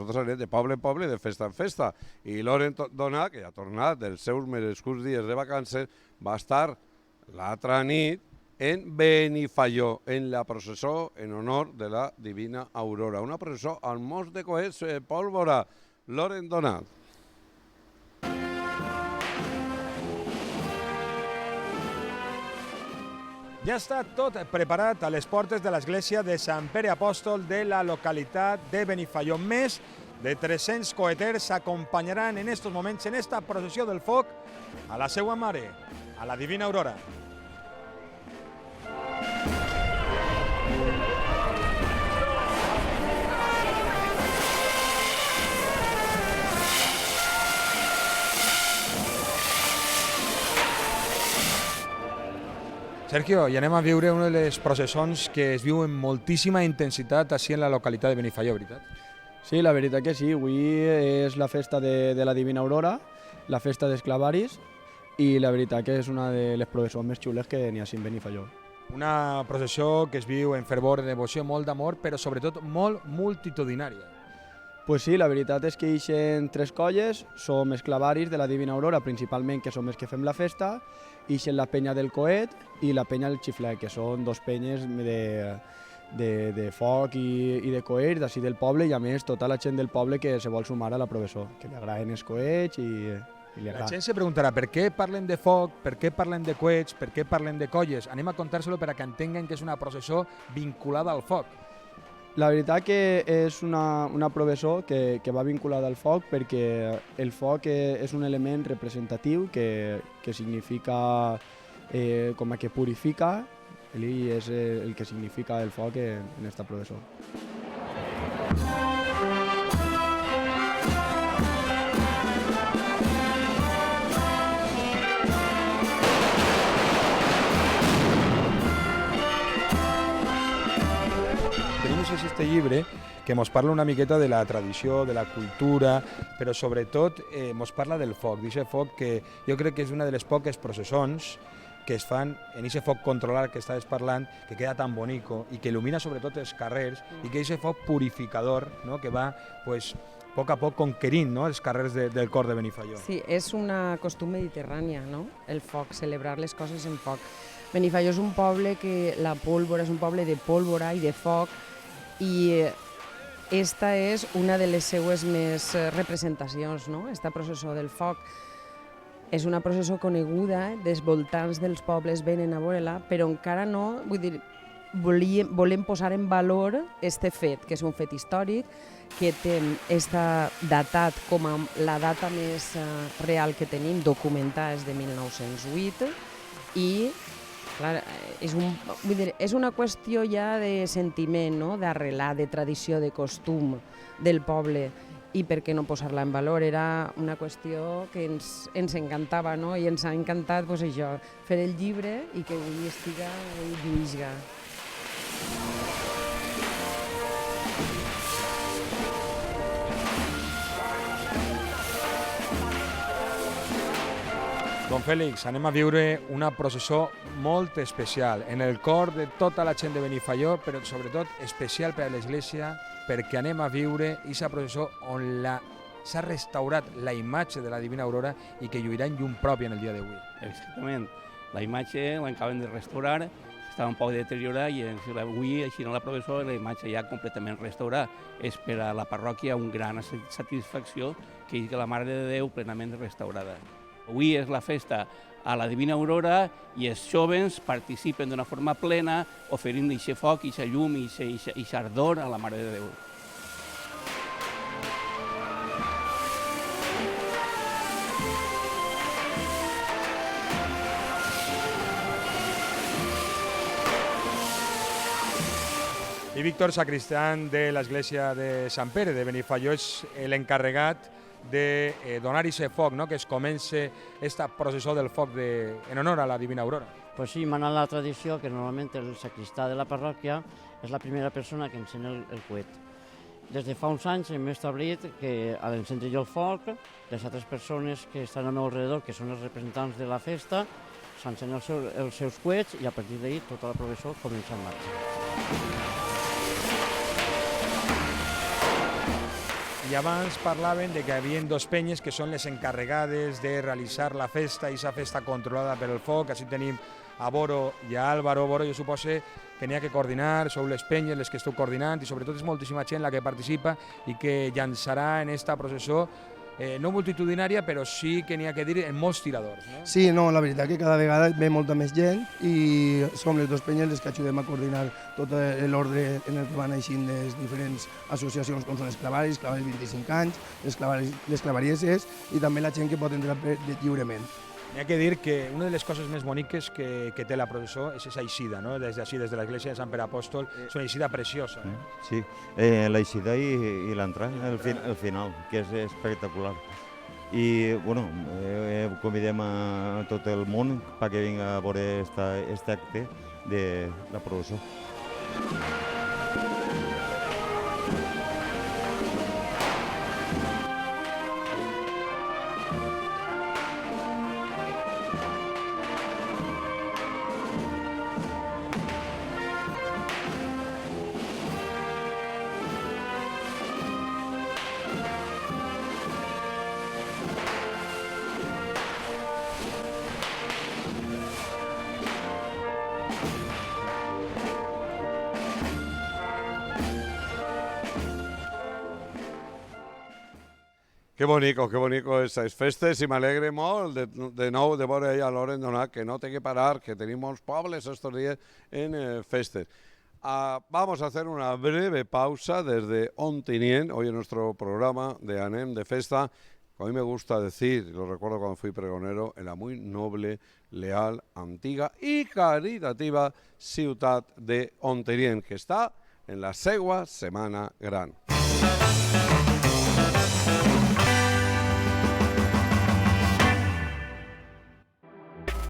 nosaltres anem de poble en poble, de festa en festa. I Loren Donat, que ja ha tornat dels seus merescuts dies de vacances, va estar l'altra nit en Benifaió, en la processó en honor de la Divina Aurora. Una processó amb molts de coets, pólvora. Loren Donat. Ja està tot preparat a les portes de l'església de Sant Pere Apòstol de la localitat de Benifaió. Més de 300 coeters acompanyaran en estos moments en esta processió del foc a la seva mare, a la Divina Aurora. Sergio, i anem a viure una de les processons que es viu amb moltíssima intensitat així en la localitat de Benifaió, veritat? Sí, la veritat que sí. Avui és la festa de la Divina Aurora, la festa dels clavaris, i la veritat que és una de les processons més xules que n'hi ha en Benifaió. Una processió que es viu en fervor, de devoció, molt d'amor, però sobretot molt multitudinària. Pues sí, la veritat és que ixen 3 colles, som els clavaris de la Divina Aurora, principalment, que som els que fem la festa, ixen la penya del coet i la penya del xiflet, que són 2 penyes de foc i de coets d'ací del poble, i a més tota la gent del poble que se vol sumar a la processó, que li agraden els coets i li agrada. La gent se preguntarà per què parlen de foc, per què parlen de coets, per què parlen de colles. Anem a contar-se-lo per a que entenguen que és una processó vinculada al foc. La veritat que és una processó que va vinculada al foc perquè el foc és un element representatiu que significa com a que purifica, i és el que significa el foc en aquesta processó. És este llibre que ens parla una miqueta de la tradició, de la cultura, però sobretot ens parla del foc, d'aquest foc que jo crec que és una de les poques processons que es fan en aquest foc controlat que estaves parlant, que queda tan bonico i que il·lumina sobretot els carrers i que és aquest foc purificador, no? Que va pues, a poc conquerint, no? Els carrers del cor de Benifaió. Sí, és una costum mediterrània, no? El foc, celebrar les coses en foc. Benifaió és un poble que la pólvora és un poble de pólvora i de foc, i esta és una de les seues més representacions, no? Esta processó del foc. És una processó coneguda, dels voltants dels pobles venen a veure-la, però encara no, vull dir, volem posar en valor este fet, que és un fet històric, que està datat com a la data més real que tenim, documentada és de 1908, i clar, és una qüestió ja de sentiment, no? D'arrelar, de tradició, de costum del poble, i per què no posar-la en valor? Era una qüestió que ens encantava, no? I ens ha encantat pues, això, fer el llibre i que avui estiga lluïsga. Don Fèlix, anem a viure una processó molt especial en el cor de tota la gent de Benifaió, però sobretot especial per a l'Església, perquè anem a viure aquesta processó on s'ha restaurat la imatge de la Divina Aurora i que lluirà en llum pròpia en el dia d'avui. Exactament. La imatge l'acaben de restaurar, estava un poc deteriorada i avui, així en la processó, la imatge ja completament restaurada. És per a la parròquia una gran satisfacció que la Mare de Déu plenament restaurada. Avui és la festa a la Divina Aurora i els jóvens participen d'una forma plena oferint aquest foc, aquesta llum i aquest ardor a la Mare de Déu. I Víctor Sacristán de l'església de Sant Pere de Benifaió és l'encarregat de donar aquest foc, no? Que es comença aquesta processó del foc en honor a la Divina Aurora. Pues sí, mana la tradició que normalment el sacristà de la parròquia és la primera persona que encén el coet. Des de fa uns anys hem establit que a l'encendre jo el foc, les altres persones que estan al meu alrededor, que són els representants de la festa, s'encenen els seus coets i a partir d'ahir tota la processó comença en marxa. I abans parlaven de que hi havia dos penyes que són les encarregades de realitzar la festa, i aquesta festa controlada per el foc. Així tenim a Boro i a Álvaro. Boro, jo suposo que n'hi ha que coordinar, sou les penyes les que esteu coordinant, i sobretot és moltíssima gent la que participa i que llançarà en esta processó, no multitudinària, però sí que n'hi ha que dir en molts tiradors. No? Sí, no, la veritat que cada vegada ve molta més gent i som les dues penyes les que ajudem a coordinar tot l'ordre en el que van aixint les diferents associacions com són els clavaris 25 anys, les clavarieses i també la gent que pot entrar lliurement. N'hi ha que dir que una de les coses més boniques que té la processó és aquesta eixida, no? Des l'església de Sant Pere Apòstol, és una eixida preciosa. Sí, l'eixida i l'entrada, el final, que és espectacular. I bueno, convidem a tot el món perquè vinga a veure aquest acte de la processó. Que bonico esas festes, i m'alegre molt de nou de veure a Loren Donat, que no té que parar, que tenim molts pobles estos días en festes. Vamos a hacer una breve pausa desde Ontinyent, hoy en nuestro programa de Anem de Festa. A mí me gusta decir, lo recuerdo cuando fui pregonero, en la muy noble, leal, antiga y caritativa ciutat de Ontinyent, que está en la segua Setmana Gran.